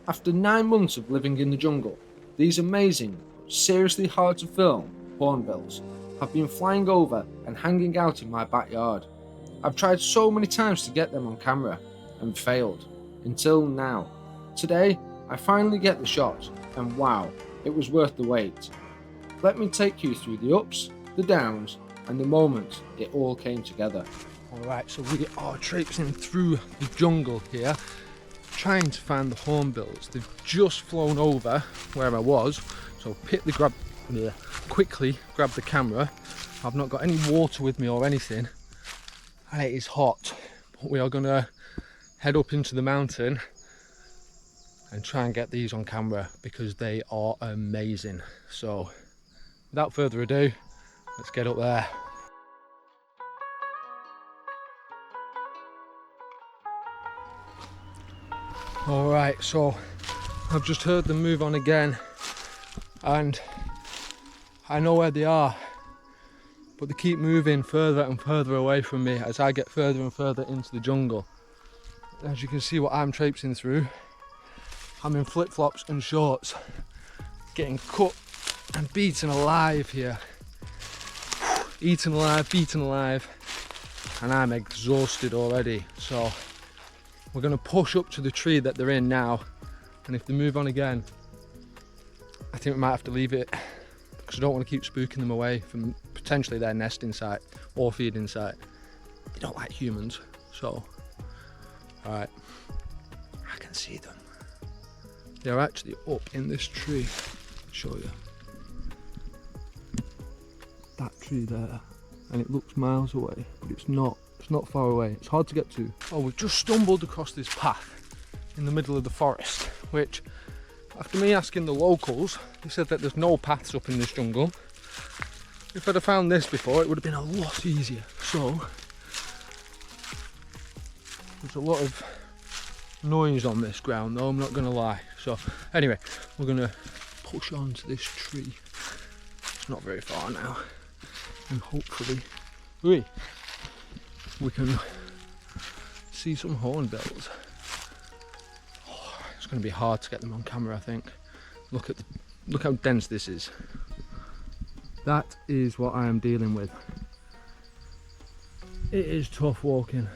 After 9 months of living in the jungle, these amazing, seriously hard to film hornbills have been flying over and hanging out in my backyard. I've tried so many times to get them on camera and failed, until now. Today, I finally get the shot, and wow, it was worth the wait. Let me take you through the ups, the downs, and the moment it all came together. Alright, so we are traipsing through the jungle here, trying to find the hornbills. They've just flown over where I was, so quickly grab the camera. I've not got any water with me or anything, and it is hot. But we are going to head up into the mountain and try and get these on camera because they are amazing. So without further ado, let's get up there. Alright, so I've just heard them move on again and I know where they are, but they keep moving further and further away from me as I get further and further into the jungle. As you can see what I'm traipsing through, I'm in flip-flops and shorts, getting cut and beaten alive here. Eaten alive, beaten alive, and I'm exhausted already. So we're going to push up to the tree that they're in now, and if they move on again, I think we might have to leave it because I don't want to keep spooking them away from potentially their nesting site or feeding site. They don't like humans, so alright, I can see them. They're actually up in this tree. I'll show you. That tree there, and it looks miles away, but it's not far away. It's hard to get to. Oh, we've just stumbled across this path in the middle of the forest, which after me asking the locals, they said that there's no paths up in this jungle. If I'd have found this before, it would have been a lot easier. So there's a lot of noise on this ground though, I'm not gonna lie. So anyway, we're gonna push on to this tree. It's not very far now, and hopefully we can see some hornbills. Oh, it's going to be hard to get them on camera, I think. Look how dense this is. That is what I am dealing with. It is tough walking.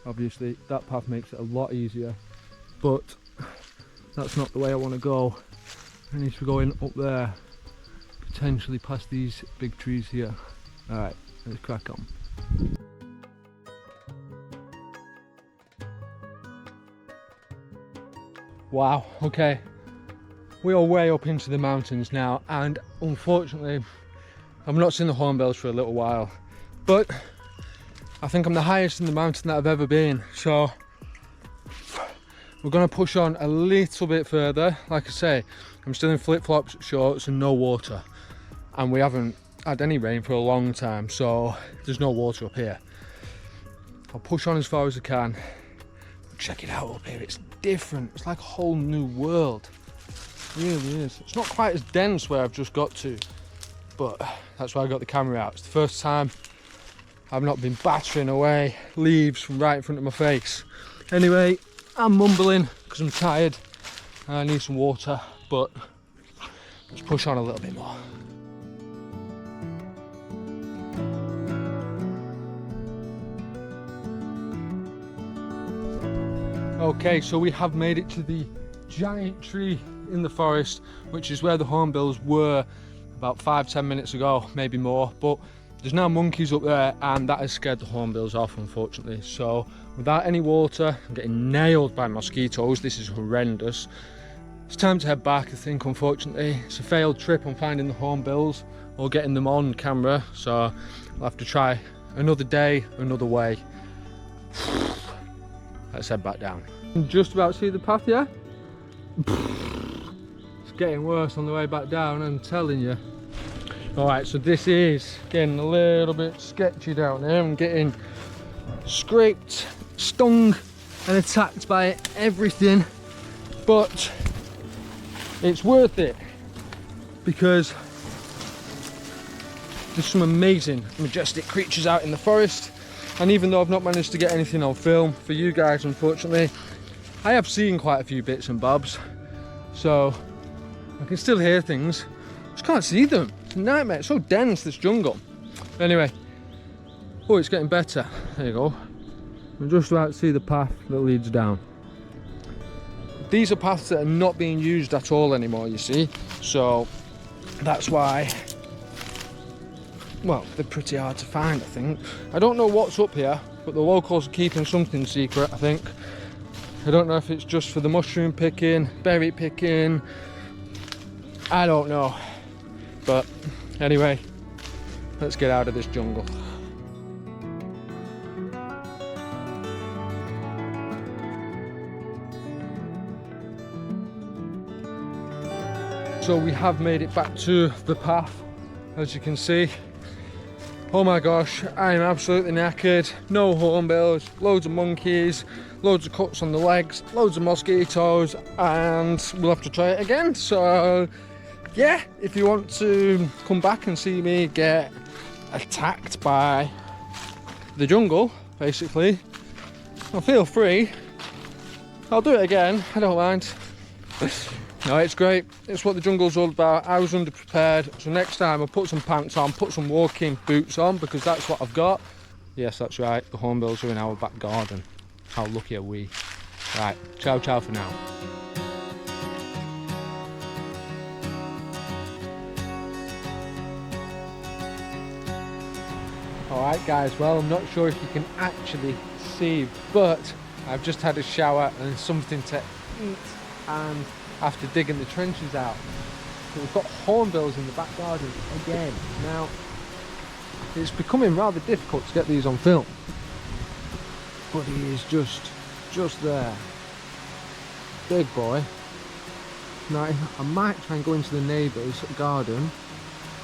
Obviously, that path makes it a lot easier, but that's not the way I want to go. I need to go in up there, potentially past these big trees here. Alright, let's crack on. Wow, okay, we are way up into the mountains now, and unfortunately I've not seen the hornbills for a little while, but I think I'm the highest in the mountain that I've ever been, so we're going to push on a little bit further. Like I say, I'm still in flip-flops, shorts and no water, and we haven't had any rain for a long time, so there's no water up here. I'll push on as far as I can. Check it out up here, it's different. It's like a whole new world. It really is. It's not quite as dense where I've just got to, but that's why I got the camera out. It's the first time I've not been battering away leaves from right in front of my face. Anyway, I'm mumbling because I'm tired and I need some water, but let's push on a little bit more. Okay, so we have made it to the giant tree in the forest, which is where the hornbills were about 5-10 minutes ago, maybe more, but there's now monkeys up there and that has scared the hornbills off, unfortunately. So without any water, I'm getting nailed by mosquitoes. This is horrendous. It's time to head back, I think. Unfortunately, it's a failed trip on finding the hornbills or getting them on camera, so I'll have to try another day, another way. Let's head back down. I'm just about to see the path, yeah? It's getting worse on the way back down, I'm telling you. Alright, so this is getting a little bit sketchy down here. I'm getting scraped, stung and attacked by everything, but it's worth it because there's some amazing, majestic creatures out in the forest. And even though I've not managed to get anything on film for you guys, unfortunately, I have seen quite a few bits and bobs, so I can still hear things. Just can't see them. It's a nightmare. It's so dense, this jungle. Anyway, oh, it's getting better. There you go. I'm just about to see the path that leads down. These are paths that are not being used at all anymore, you see. So that's why, well, they're pretty hard to find, I think. I don't know what's up here, but the locals are keeping something secret, I think. I don't know if it's just for the mushroom picking, berry picking, I don't know. But anyway, let's get out of this jungle. So we have made it back to the path, as you can see. Oh my gosh, I am absolutely knackered. No hornbills, loads of monkeys, loads of cuts on the legs, loads of mosquitoes, and we'll have to try it again. So yeah, if you want to come back and see me get attacked by the jungle, basically, well, feel free. I'll do it again, I don't mind. No, it's great. It's what the jungle's all about. I was underprepared, so next time I'll put some pants on, put some walking boots on, because that's what I've got. Yes, that's right, the hornbills are in our back garden. How lucky are we? Right, ciao ciao for now. Alright guys, well, I'm not sure if you can actually see, but I've just had a shower and something to eat, and after digging the trenches out. So we've got hornbills in the back garden again. Now, it's becoming rather difficult to get these on film, but he is just there. Big boy. Now, I might try and go into the neighbour's garden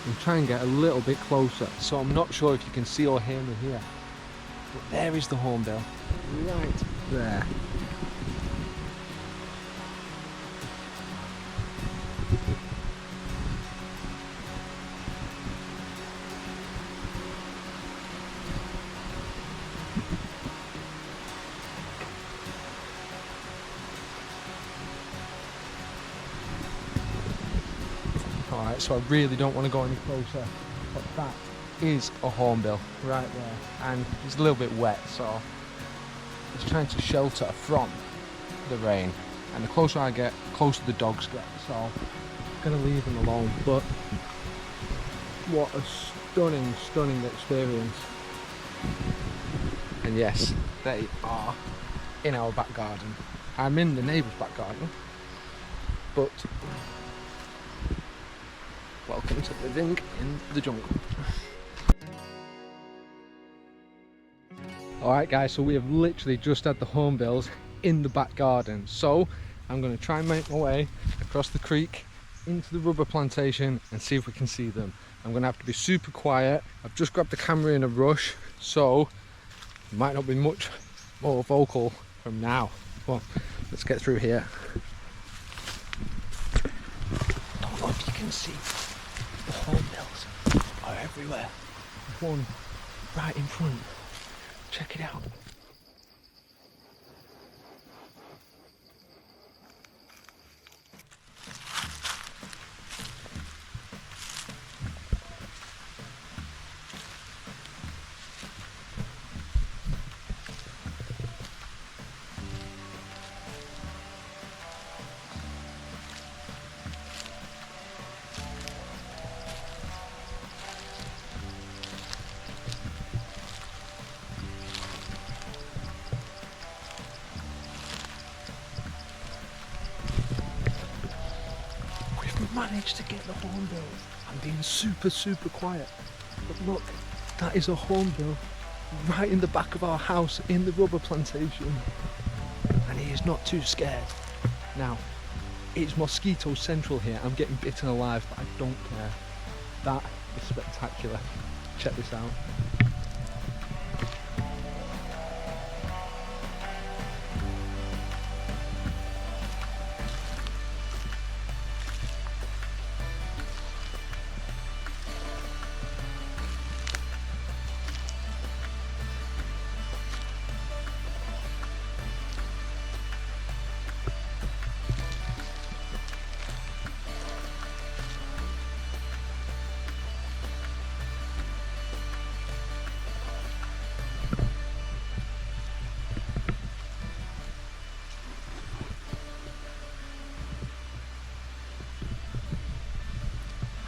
and try and get a little bit closer. So I'm not sure if you can see or hear me here, but there is the hornbill, right there. Alright, so I really don't want to go any closer, but that is a hornbill right there, and it's a little bit wet, so it's trying to shelter from the rain, and the closer I get, the closer the dogs get, so I'm going to leave them alone. But what a stunning experience. And yes, they are in our back garden. I'm in the neighbour's back garden, but welcome to living in the jungle. Alright guys, so we have literally just had the hornbills in the back garden. So I'm going to try and make my way across the creek into the rubber plantation and see if we can see them. I'm going to have to be super quiet. I've just grabbed the camera in a rush, so it might not be much more vocal from now. Well, let's get through here. I don't know if you can see. The hornbills are everywhere. There's one right in front. Check it out. Managed to get the hornbill. I'm being super quiet, but look, that is a hornbill right in the back of our house in the rubber plantation, and he is not too scared. Now, it's mosquito central here. I'm getting bitten alive, but I don't care. That is spectacular. Check this out.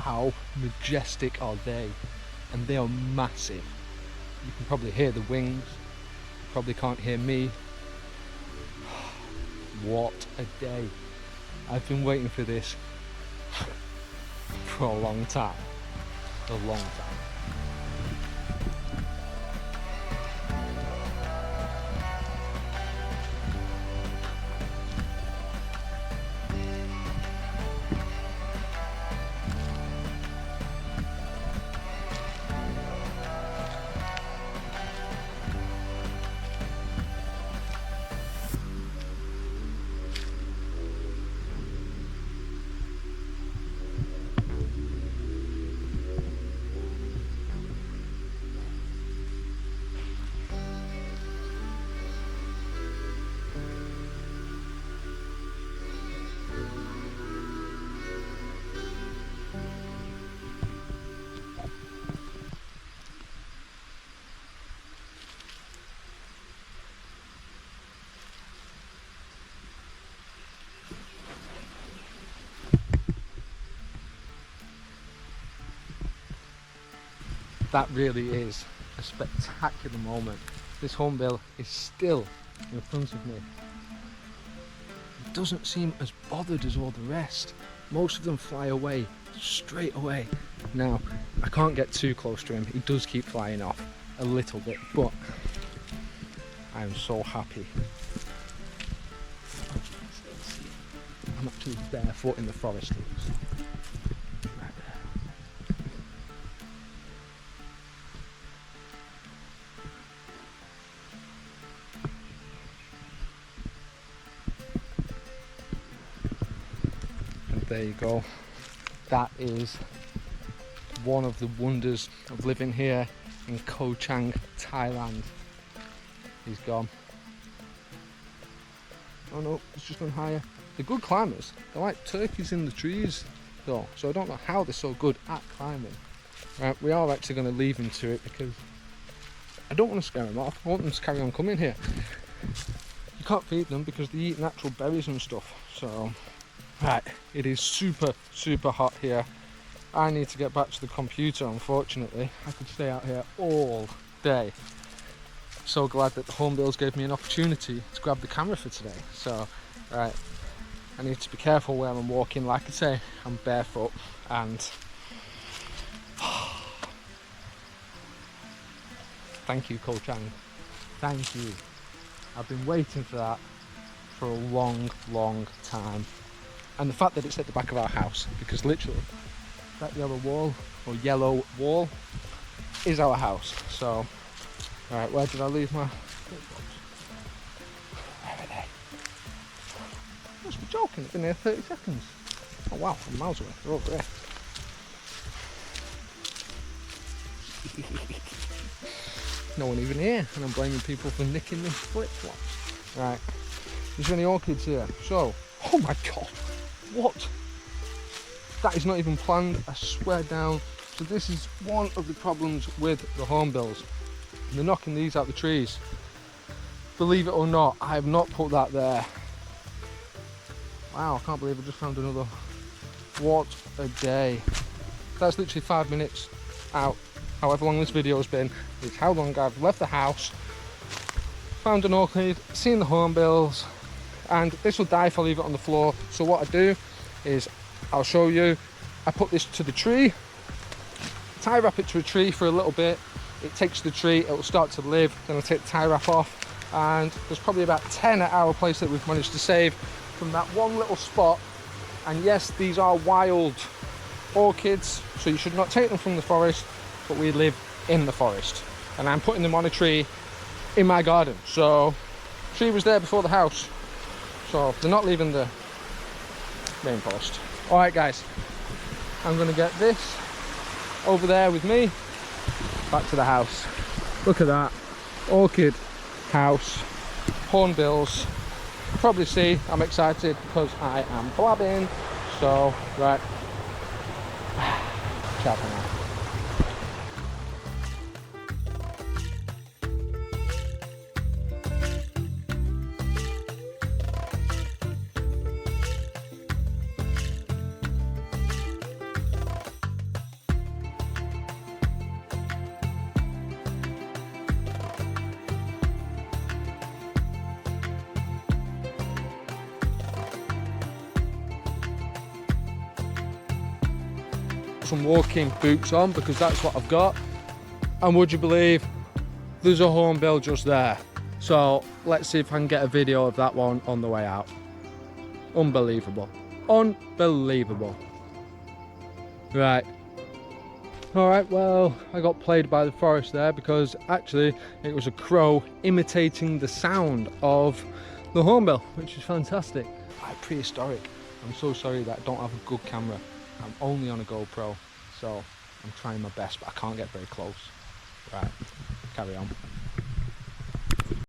how majestic are they? And they are massive. You can probably hear the wings, you probably can't hear me. What a day. I've been waiting for this for a long time. A long time. That really is a spectacular moment. This hornbill is still in front of me. It doesn't seem as bothered as all the rest. Most of them fly away, straight away. Now, I can't get too close to him. He does keep flying off a little bit, but I am so happy. I'm actually barefoot in the forest. Right there. There you go. That is one of the wonders of living here in Chang, Thailand. He's gone. Oh no, it's just gone higher. They're good climbers. They're like turkeys in the trees though, so I don't know how they're so good at climbing. Right, we are actually going to leave them to it because I don't want to scare them off. I want them to carry on coming here. You can't feed them because they eat natural berries and stuff, so... Right, it is super hot here. I need to get back to the computer, unfortunately. I could stay out here all day. So glad that the Hornbills gave me an opportunity to grab the camera for today. So, right, I need to be careful where I'm walking. Like I say, I'm barefoot and... Thank you, Chang. Thank you. I've been waiting for that for a long time. And the fact that it's at the back of our house, because literally that yellow wall is our house. So, alright, where did I leave my flip-flops? Where are they? I must be joking, it's been here 30 seconds. Oh wow, I'm miles away, they're over there. No one even here, and I'm blaming people for nicking the flip-flops. Right, there's any orchids here. So, oh my god. What? That is not even planned, I swear down. So this is one of the problems with the hornbills. They're knocking these out the trees. Believe it or not, I have not put that there. Wow, I can't believe I just found another. What a day. That's literally 5 minutes out. However long this video has been, it's how long I've left the house, found an orchid, seen the hornbills, and this will die if I leave it on the floor. So what I do is, I'll show you, I put this to the tree, tie wrap it to a tree for a little bit, it takes the tree, it will start to live, then I'll take the tie wrap off, and there's probably about 10 at our place that we've managed to save from that one little spot. And yes, these are wild orchids, so you should not take them from the forest, but we live in the forest. And I'm putting them on a tree in my garden. So, the tree was there before the house. So they're not leaving the rainforest. Alright guys, I'm going to get this over there with me, back to the house. Look at that, orchid house, hornbills. Probably see I'm excited because I am blabbing. So, right, ciao for now. some walking boots on because that's what I've got. And would you believe there's a hornbill just there? So let's see if I can get a video of that one on the way out. Unbelievable. Unbelievable. Right. Alright, well, I got played by the forest there because actually it was a crow imitating the sound of the hornbill, which is fantastic. Prehistoric. I'm so sorry that I don't have a good camera. I'm only on a GoPro, so I'm trying my best, but I can't get very close. Right, carry on.